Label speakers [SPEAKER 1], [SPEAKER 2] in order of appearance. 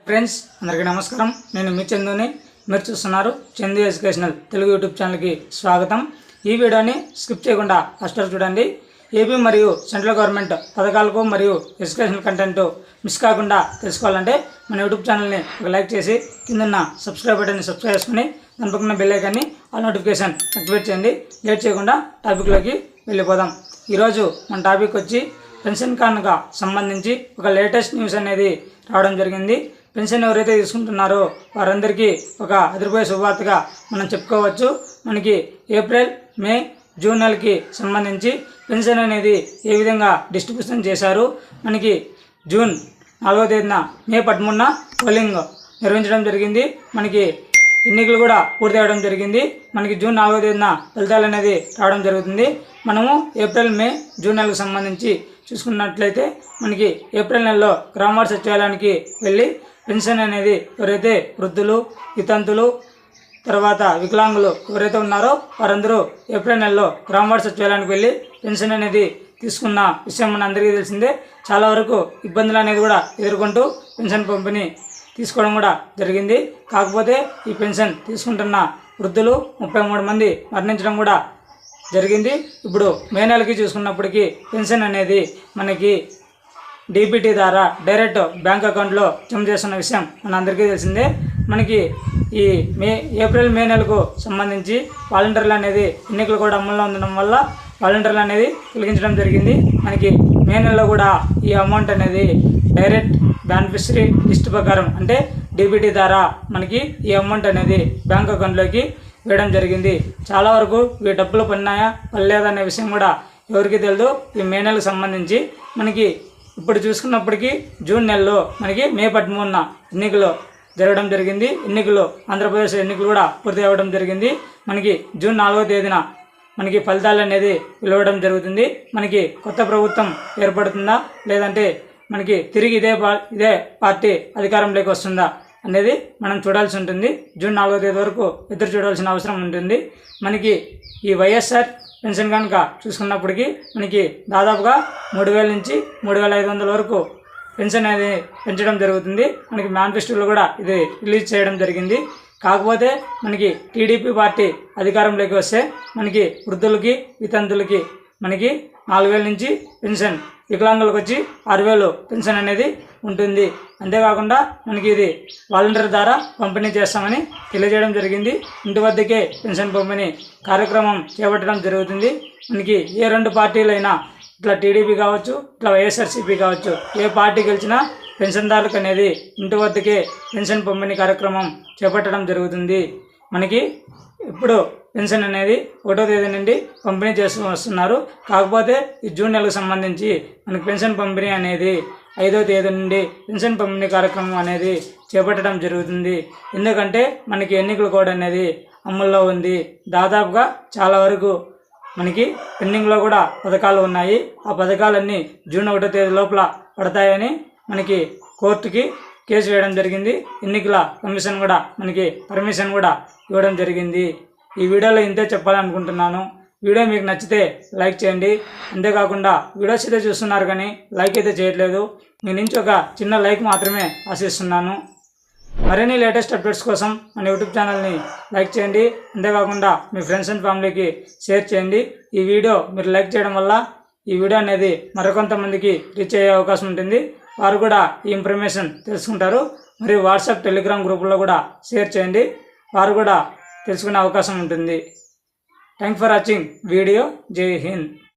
[SPEAKER 1] Friends అందరికీ నమస్కారం. నేను మీ చందుని. మీరు చూస్తున్నారు చందు ఎడ్యుకేషనల్ తెలుగు యూట్యూబ్ ఛానల్కి స్వాగతం. ఈ వీడియోని స్కిప్ చేయకుండా ఫస్ట్ చూడండి. ఏపీ మరియు సెంట్రల్ గవర్నమెంట్ పథకాలకు మరియు ఎడ్యుకేషనల్ కంటెంట్ మిస్ కాకుండా తెలుసుకోవాలంటే మన యూట్యూబ్ ఛానల్ని ఒక లైక్ చేసి కిందన్న సబ్స్క్రైబ్ బటన్ని సబ్స్క్రైబ్ చేసుకుని దాని పక్కన బెల్ ఐకాన్ని ఆల్ నోటిఫికేషన్ యాక్టివేట్ చేయండి. లేట్ చేయకుండా టాపిక్లోకి వెళ్ళిపోదాం. ఈరోజు మన టాపిక్ వచ్చి పెన్షన్ కార్డుగా సంబంధించి ఒక లేటెస్ట్ న్యూస్ అనేది రావడం జరిగింది. పెన్షన్ ఎవరైతే తీసుకుంటున్నారో వారందరికీ ఒక అదిరిపోయే శుభవార్తగా మనం చెప్పుకోవచ్చు. మనకి ఏప్రిల్, మే, జూన్ నెలకి సంబంధించి పెన్షన్ అనేది ఏ విధంగా డిస్ట్రిబ్యూషన్ చేశారు. మనకి జూన్ 4వ తేదీన, మే 13న పోలింగ్ నిర్వహించడం జరిగింది. మనకి ఎన్నికలు కూడా పూర్తి అవ్వడం జరిగింది. మనకి జూన్ 4వ తేదీన ఫలితాలు అనేది రావడం జరుగుతుంది. మనము ఏప్రిల్, మే, జూన్ నెలకు సంబంధించి చూసుకున్నట్లయితే మనకి ఏప్రిల్ నెలలో గ్రామవార్డు సచివాలయానికి వెళ్ళి పెన్షన్ అనేది ఎవరైతే వృద్ధులు, వితంతులు, తర్వాత వికలాంగులు ఎవరైతే ఉన్నారో వారందరూ ఏప్రిల్ నెలలో గ్రామవార్డు సచివాలయానికి వెళ్ళి పెన్షన్ అనేది తీసుకున్న విషయం మన అందరికీ తెలిసిందే. చాలా వరకు ఇబ్బందులు అనేది కూడా ఎదుర్కొంటూ పెన్షన్ పంపిణీ తీసుకోవడం కూడా జరిగింది. కాకపోతే ఈ పెన్షన్ తీసుకుంటున్న వృద్ధులు 33 మంది మరణించడం కూడా జరిగింది. ఇప్పుడు మే నెలకి చూసుకున్నప్పటికీ పెన్షన్ అనేది మనకి డీబీటీ ద్వారా డైరెక్ట్ బ్యాంక్ అకౌంట్లో జమ చేస్తున్న విషయం మన అందరికీ తెలిసిందే. మనకి ఈ ఏప్రిల్, మే నెలకు సంబంధించి వాలంటీర్లు అనేది ఎన్నికలు కూడా అమల్లో ఉండడం వల్ల వాలంటీర్లు అనేది తొలగించడం జరిగింది. మనకి మే నెలలో కూడా ఈ అమౌంట్ అనేది డైరెక్ట్ బెనిఫిషరీ లిస్ట్ ప్రకారం అంటే డీబీటీ ద్వారా మనకి ఈ అమౌంట్ అనేది బ్యాంక్ అకౌంట్లోకి వేయడం జరిగింది. చాలా వరకు ఈ డబ్బులు పడినాయా పడలేదనే విషయం కూడా ఎవరికి తెలియదు. ఈ మే నెలకు సంబంధించి మనకి ఇప్పుడు చూసుకున్నప్పటికీ జూన్ నెలలో మనకి మే 13న ఎన్నికలు జరగడం జరిగింది. ఎన్నికలు ఆంధ్రప్రదేశ్ ఎన్నికలు కూడా పూర్తి అవ్వడం జరిగింది. మనకి జూన్ 4వ తేదీన మనకి ఫలితాలు అనేది వెలువడం జరుగుతుంది. మనకి కొత్త ప్రభుత్వం ఏర్పడుతుందా లేదంటే మనకి తిరిగి ఇదే పార్టీ అధికారంలోకి వస్తుందా అనేది మనం చూడాల్సి ఉంటుంది. జూన్ 4వ తేదీ వరకు ఎదురు చూడాల్సిన అవసరం ఉంటుంది. మనకి ఈ వైఎస్ఆర్ పెన్షన్ కనుక చూసుకున్నప్పటికీ మనకి దాదాపుగా 3,000 నుంచి 3,500 వరకు పెన్షన్ అనేది పెంచడం జరుగుతుంది. మనకి మేనిఫెస్టోలో కూడా ఇది రిలీజ్ చేయడం జరిగింది. కాకపోతే మనకి టీడీపీ పార్టీ అధికారంలోకి వస్తే మనకి వృద్ధులకి, వితంతులకి మనకి 4,000 నుంచి పెన్షన్, వికలాంగులకు వచ్చి 6,000 పెన్షన్ అనేది ఉంటుంది. అంతేకాకుండా మనకి ఇది వాలంటీర్ ద్వారా పంపిణీ చేస్తామని తెలియజేయడం జరిగింది. ఇంటి వద్దకే పెన్షన్ పంపిణీ కార్యక్రమం చేపట్టడం జరుగుతుంది. మనకి ఏ రెండు పార్టీలైనా ఇట్లా టీడీపీ కావచ్చు, ఇట్లా వైఎస్ఆర్సీపీ కావచ్చు, ఏ పార్టీ గెలిచినా పెన్షన్దారులకు అనేది ఇంటి వద్దకే పెన్షన్ పంపిణీ కార్యక్రమం చేపట్టడం జరుగుతుంది. మనకి ఇప్పుడు పెన్షన్ అనేది 1వ తేదీ నుండి పంపిణీ చేస్తూ వస్తున్నారు. కాకపోతే ఈ జూన్ నెలకు సంబంధించి మనకి పెన్షన్ పంపిణీ అనేది 5వ తేదీ నుండి పెన్షన్ పంపిణీ కార్యక్రమం అనేది చేపట్టడం జరుగుతుంది. ఎందుకంటే మనకి ఎన్నికల కోడ్ అనేది అమల్లో ఉంది. దాదాపుగా చాలా వరకు మనకి పెండింగ్లో కూడా పథకాలు ఉన్నాయి. ఆ పథకాలన్నీ జూన్ 1వ తేదీ లోపల పడతాయని మనకి కోర్టుకి కేసు వేయడం జరిగింది. ఎన్నికల కమిషన్ కూడా మనకి పర్మిషన్ కూడా ఇవ్వడం జరిగింది. ఈ వీడియోలో ఇంతే చెప్పాలనుకుంటున్నాను. వీడియో మీకు నచ్చితే లైక్ చేయండి. అంతేకాకుండా వీడియోస్ అయితే చూస్తున్నారు కానీ లైక్ అయితే చేయట్లేదు. మీ నుంచి ఒక చిన్న లైక్ మాత్రమే ఆశిస్తున్నాను. మరిన్ని లేటెస్ట్ అప్డేట్స్ కోసం మన యూట్యూబ్ ఛానల్ని లైక్ చేయండి. అంతేకాకుండా మీ ఫ్రెండ్స్ అండ్ ఫ్యామిలీకి షేర్ చేయండి. ఈ వీడియో మీరు లైక్ చేయడం వల్ల ఈ వీడియో అనేది మరికొంతమందికి రీచ్ అయ్యే అవకాశం ఉంటుంది. వారు కూడా ఈ ఇన్ఫర్మేషన్ తెలుసుకుంటారు. మరియు వాట్సాప్, టెలిగ్రామ్ గ్రూపుల్లో కూడా షేర్ చేయండి. వారు కూడా తెలుసుకునే అవకాశం ఉంటుంది. Thank for watching video. జై హింద్.